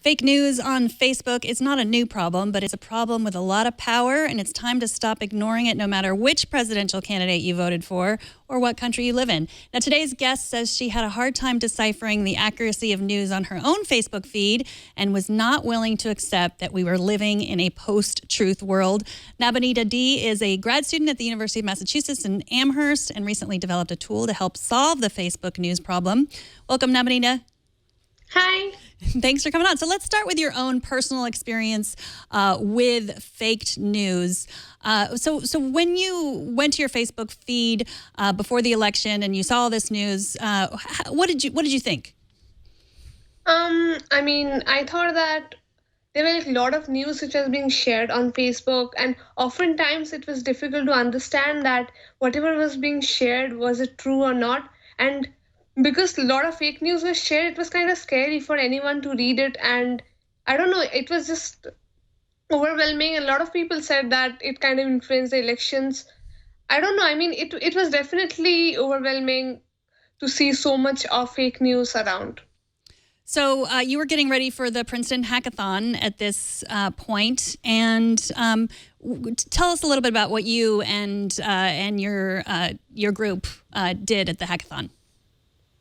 Fake news on Facebook is not a new problem, but it's a problem with a lot of power, and it's time to stop ignoring it no matter which presidential candidate you voted for or what country you live in. Now, today's guest says she had a hard time deciphering the accuracy of news on her own Facebook feed and was not willing to accept that we were living in a post-truth world. Nabanita D is a grad student at the University of Massachusetts in Amherst and recently developed a tool to help solve the Facebook news problem. Welcome, Nabanita. Hi. Thanks for coming on. So let's start with your own personal experience with faked news. So when you went to your Facebook feed before the election and you saw this news, what did you think? I thought that there were a lot of news which was being shared on Facebook, and oftentimes it was difficult to understand that whatever was being shared, was it true or not? And because a lot of fake news was shared, it was kind of scary for anyone to read it. And I don't know, it was just overwhelming. A lot of people said that it kind of influenced the elections. I don't know. It was definitely overwhelming to see so much of fake news around. So you were getting ready for the Princeton Hackathon at this point, and tell us a little bit about what you and your group did at the hackathon.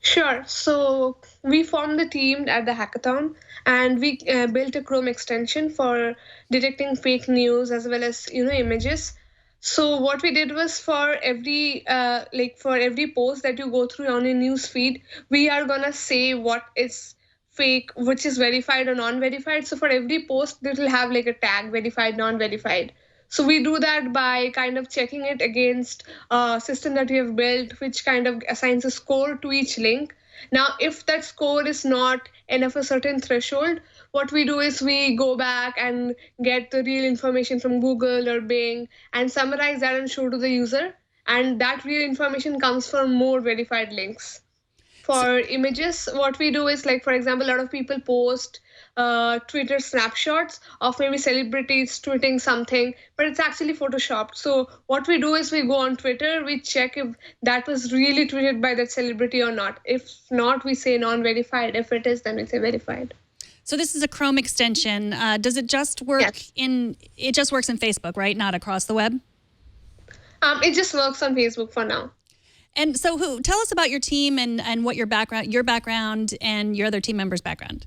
Sure. So we formed the team at the hackathon, and we built a Chrome extension for detecting fake news as well as images. So what we did was for every post that you go through on your news feed, we are gonna say what is fake, which is verified or non-verified. So for every post, it will have like a tag: verified, non-verified. So we do that by kind of checking it against a system that we have built, which kind of assigns a score to each link. Now, if that score is not enough a certain threshold, what we do is we go back and get the real information from Google or Bing and summarize that and show to the user. And that real information comes from more verified links. For images, what we do is, like, for example, a lot of people post Twitter snapshots of maybe celebrities tweeting something, but it's actually photoshopped. So what we do is we go on Twitter, we check if that was really tweeted by that celebrity or not. If not, we say non-verified. If it is, then we say verified. So this is a Chrome extension. Does it just work It just works in Facebook, right? Not across the web? It just works on Facebook for now. And so tell us about your team and what your background and your other team members' background.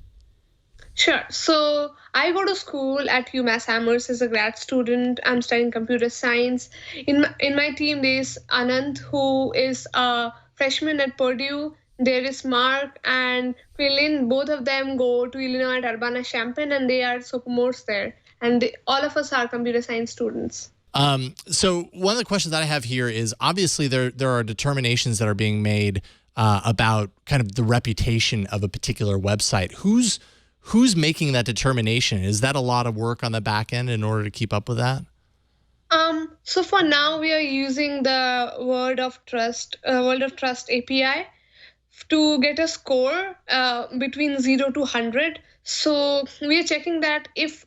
Sure. So I go to school at UMass Amherst as a grad student. I'm studying computer science. In my team, there's Anand, who is a freshman at Purdue. There is Mark and Quillen. Both of them go to Illinois at Urbana-Champaign, and they are sophomores there. And all of us are computer science students. So one of the questions that I have here is, obviously there are determinations that are being made about kind of the reputation of a particular website. Who's making that determination? Is that a lot of work on the back end in order to keep up with that? So for now, we are using the World of Trust API to get a score between 0 to 100. So we are checking that if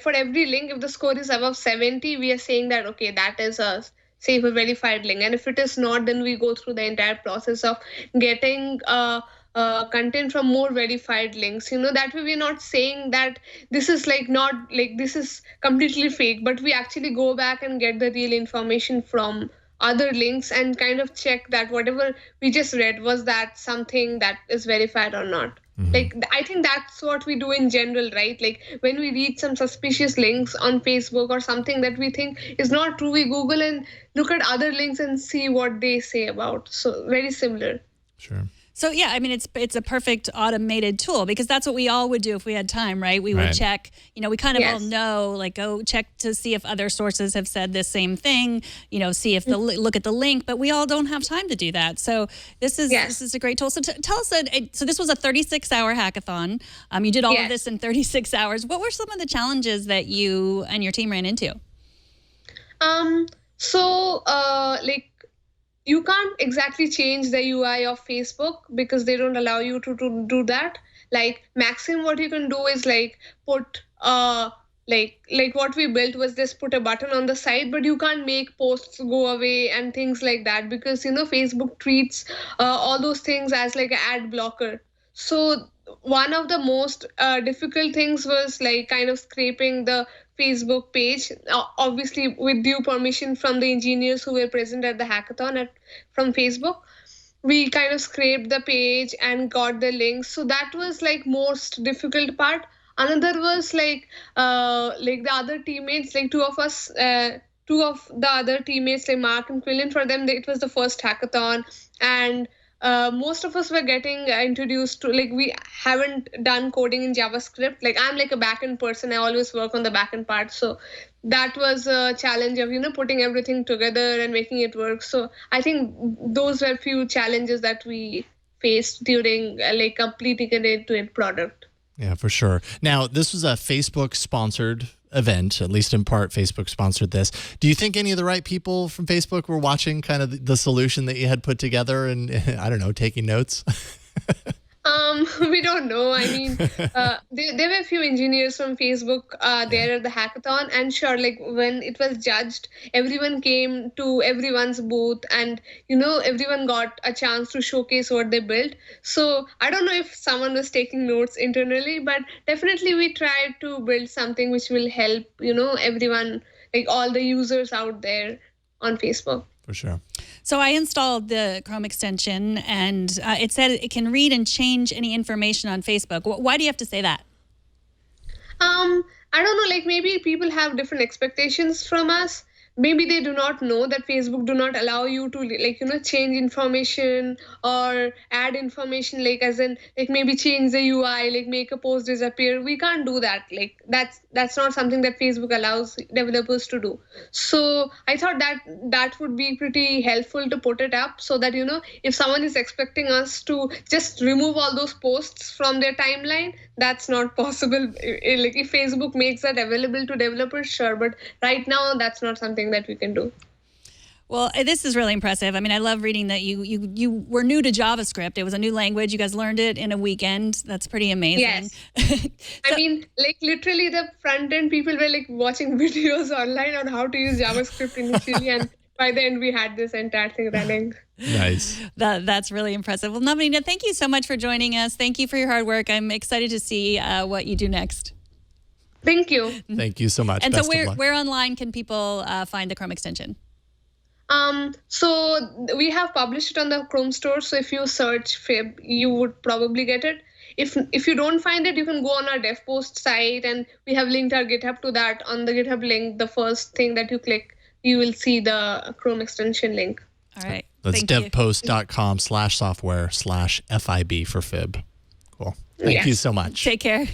for every link, if the score is above 70, we are saying that, okay, that is a safe, a verified link. And if it is not, then we go through the entire process of getting content from more verified links. That way we're not saying that this is this is completely fake, but we actually go back and get the real information from other links and kind of check that whatever we just read, was that something that is verified or not. Mm-hmm. I think that's what we do in general, right? Like when we read some suspicious links on Facebook or something that we think is not true, we Google and look at other links and see what they say about. So very similar. Sure. So yeah, it's a perfect automated tool, because that's what we all would do if we had time, right? We would check, we kind of all know, like, go check to see if other sources have said this same thing, see if look at the link, but we all don't have time to do that. So this is a great tool. So tell us, so this was a 36-hour hackathon. You did all of this in 36 hours. What were some of the challenges that you and your team ran into? You can't exactly change the UI of Facebook because they don't allow you to do that. Like maximum what you can do is like put like what we built was just put a button on the side, but you can't make posts go away and things like that because Facebook treats all those things as like an ad blocker. So one of the most difficult things was like kind of scraping the Facebook page, obviously with due permission from the engineers who were present at the hackathon from Facebook. We kind of scraped the page and got the links. So that was like most difficult part. Another was like the other teammates, like two of the other teammates, like Mark and Quillen, for them it was the first hackathon, and most of us were getting introduced to, like, we haven't done coding in JavaScript. Like, I'm like a backend person, I always work on the backend part, so that was a challenge of putting everything together and making it work. So I think those were few challenges that we faced during like completing an end-to-end product. Yeah, for sure. Now, this was a Facebook sponsored event, at least in part. Facebook sponsored this. Do you think any of the right people from Facebook were watching kind of the solution that you had put together and, I don't know, taking notes? We don't know. I mean, there were a few engineers from Facebook there at the hackathon, and sure, like when it was judged, everyone came to everyone's booth, and everyone got a chance to showcase what they built. So I don't know if someone was taking notes internally, but definitely we tried to build something which will help everyone, like all the users out there on Facebook. For sure. So I installed the Chrome extension, and it said it can read and change any information on Facebook. Why do you have to say that? I don't know, like maybe people have different expectations from us. Maybe they do not know that Facebook do not allow you to change information or add information, like as in like maybe change the UI, like make a post disappear. We can't do that. Like that's not something that Facebook allows developers to do. So I thought that would be pretty helpful to put it up so that if someone is expecting us to just remove all those posts from their timeline, that's not possible. Like if Facebook makes that available to developers, sure, but right now that's not something that we can do. Well, this is really impressive. I mean, I love reading that you were new to JavaScript. It was a new language. You guys learned it in a weekend. That's pretty amazing. Yes. I mean, like literally the front end people were like watching videos online on how to use JavaScript initially, and by the end we had this entire thing running. Nice. That's really impressive. Well, Navneena, thank you so much for joining us. Thank you for your hard work. I'm excited to see what you do next. Thank you. Thank you so much. And Best so of where online can people find the Chrome extension? So we have published it on the Chrome store. So if you search FiB, you would probably get it. If you don't find it, you can go on our dev post site, and we have linked our GitHub to that. On the GitHub link, the first thing that you click, you will see the Chrome extension link. All right. That's devpost.com/software/FiB for FiB. Cool. Thank you so much. Take care.